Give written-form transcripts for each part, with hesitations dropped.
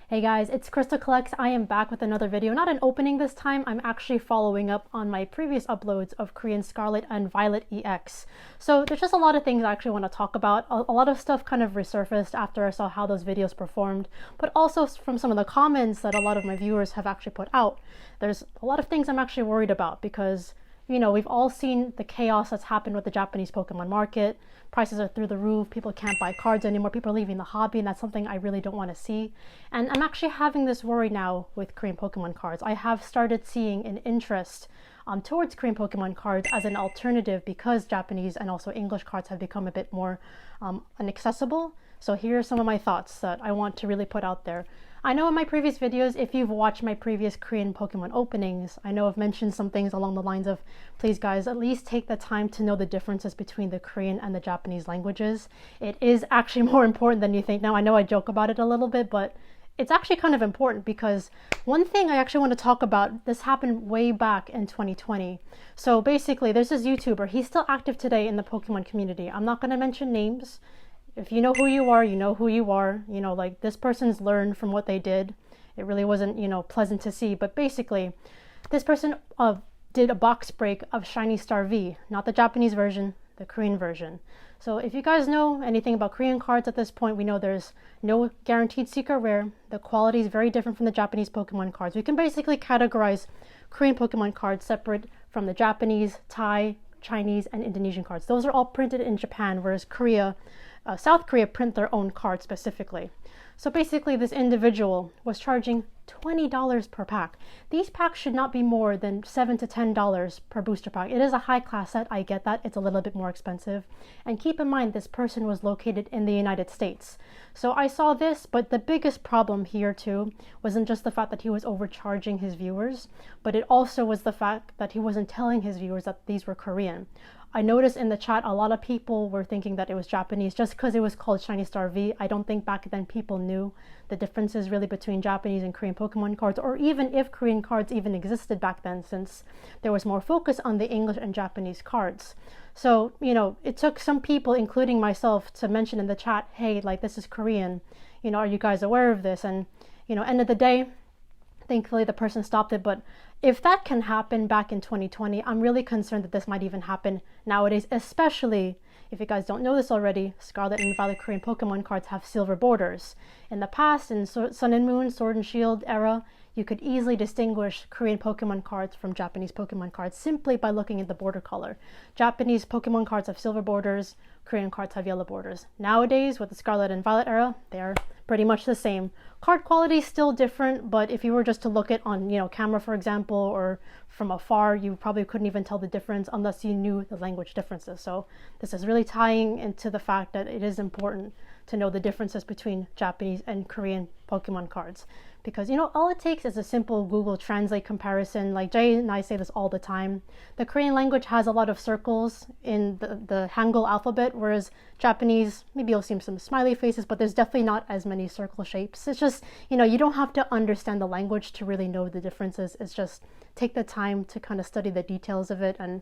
Hey guys, it's KrystalKollectz. I am back with another video. Not an opening this time, I'm actually following up on my previous uploads of Korean Scarlet and Violet EX. So there's just a lot of things I actually want to talk about. A lot of stuff kind of resurfaced after I saw how those videos performed, but also from some of the comments that a lot of my viewers have actually put out. There's a lot of things I'm actually worried about because we've all seen the chaos that's happened with the Japanese Pokemon market. Prices are through the roof. People can't buy cards anymore. People are leaving the hobby, and that's something I really don't want to see. And I'm actually having this worry now with Korean Pokemon cards. I have started seeing an interest towards Korean Pokemon cards as an alternative because Japanese and also English cards have become a bit more inaccessible. So here are some of my thoughts that I want to really put out there. I know in my previous videos, if you've watched my previous Korean Pokemon openings, I know I've mentioned some things along the lines of, please guys, at least take the time to know the differences between the Korean and the Japanese languages. It is actually more important than you think. Now, I know I joke about it a little bit, but it's actually kind of important because one thing I actually want to talk about, this happened way back in 2020. So basically, there's this YouTuber. He's still active today in the Pokemon community. I'm not going to mention names. If you know who you are, you know who you are. Like this person's learned from what they did. It really wasn't, pleasant to see. But basically, this person did a box break of Shiny Star V, not the Japanese version, the Korean version. So if you guys know anything about Korean cards at this point, we know there's no guaranteed secret rare. The quality is very different from the Japanese Pokemon cards. We can basically categorize Korean Pokemon cards separate from the Japanese, Thai, Chinese, and Indonesian cards. Those are all printed in Japan, whereas South Korea print their own cards specifically. So basically this individual was charging $20 per pack. These packs should not be more than $7 to $10 per booster pack. It is a high class set, I get that. It's a little bit more expensive. And keep in mind, this person was located in the United States. So I saw this, but the biggest problem here too wasn't just the fact that he was overcharging his viewers, but it also was the fact that he wasn't telling his viewers that these were Korean. I noticed in the chat a lot of people were thinking that it was Japanese just because it was called Shiny Star V. I don't think back then people knew the differences really between Japanese and Korean Pokemon cards, or even if Korean cards even existed back then, since there was more focus on the English and Japanese cards. So, it took some people, including myself, to mention in the chat, hey, like this is Korean. Are you guys aware of this? And, end of the day, thankfully the person stopped it. But if that can happen back in 2020, I'm really concerned that this might even happen nowadays, especially if you guys don't know this already, Scarlet and Violet Korean Pokemon cards have silver borders. In the past, in Sun and Moon, Sword and Shield era, you could easily distinguish Korean Pokemon cards from Japanese Pokemon cards simply by looking at the border color. Japanese Pokemon cards have silver borders, Korean cards have yellow borders. Nowadays, with the Scarlet and Violet era, they are pretty much the same. Card quality is still different, but if you were just to look at on camera, for example, or from afar, you probably couldn't even tell the difference unless you knew the language differences. So this is really tying into the fact that it is important to know the differences between Japanese and Korean Pokemon cards. Because all it takes is a simple Google Translate comparison. Like Jay and I say this all the time. The Korean language has a lot of circles in the Hangul alphabet, whereas Japanese, maybe you'll see some smiley faces, but there's definitely not as many circle shapes. It's just, you don't have to understand the language to really know the differences. It's just take the time to kind of study the details of it. And,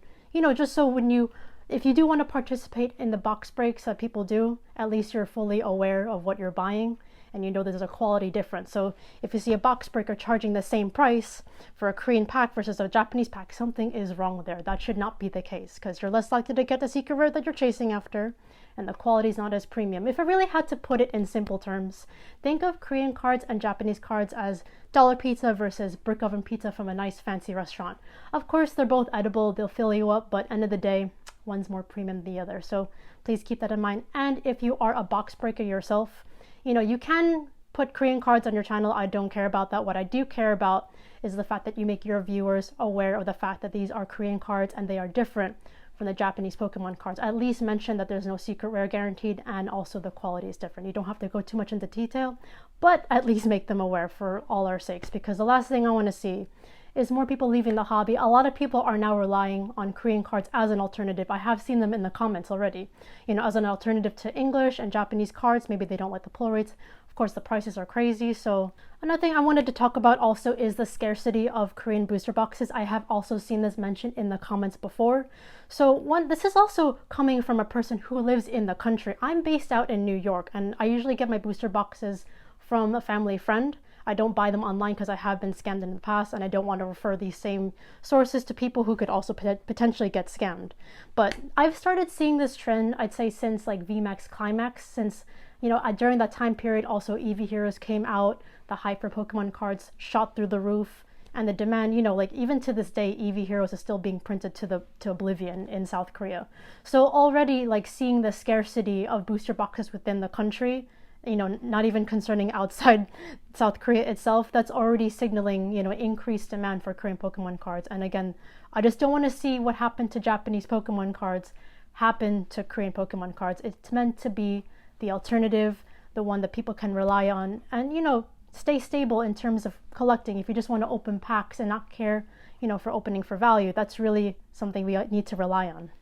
just so if you do want to participate in the box breaks that people do, at least you're fully aware of what you're buying and there's a quality difference. So if you see a box breaker charging the same price for a Korean pack versus a Japanese pack, something is wrong there. That should not be the case because you're less likely to get the secret rare that you're chasing after and the quality is not as premium. If I really had to put it in simple terms, think of Korean cards and Japanese cards as dollar pizza versus brick oven pizza from a nice fancy restaurant. Of course, they're both edible, they'll fill you up, but end of the day, one's more premium than the other. So please keep that in mind. And if you are a box breaker yourself, you can put Korean cards on your channel. I don't care about that. What I do care about is the fact that you make your viewers aware of the fact that these are Korean cards and they are different from the Japanese Pokemon cards. At least mention that there's no secret rare guaranteed and also the quality is different. You don't have to go too much into detail, but at least make them aware for all our sakes, because the last thing I want to see is more people leaving the hobby. A lot of people are now relying on Korean cards as an alternative. I have seen them in the comments already, as an alternative to English and Japanese cards. Maybe they don't like the pull rates. Of course, the prices are crazy. So another thing I wanted to talk about also is the scarcity of Korean booster boxes. I have also seen this mentioned in the comments before. So this is also coming from a person who lives in the country. I'm based out in New York and I usually get my booster boxes from a family friend. I don't buy them online because I have been scammed in the past, and I don't want to refer these same sources to people who could also potentially get scammed. But I've started seeing this trend, I'd say, since like VMAX Climax, since, you know, during that time period also Eevee Heroes came out, the hype for Pokemon cards shot through the roof, and the demand, you know, like even to this day, Eevee Heroes is still being printed to oblivion in South Korea. So already, like, seeing the scarcity of booster boxes within the country, you know, not even concerning outside South Korea itself, that's already signaling, you know, increased demand for Korean Pokemon cards. And again, I just don't want to see what happened to Japanese Pokemon cards happen to Korean Pokemon cards. It's meant to be the alternative, the one that people can rely on, and, you know, stay stable in terms of collecting. If you just want to open packs and not care, you know, for opening for value, that's really something we need to rely on.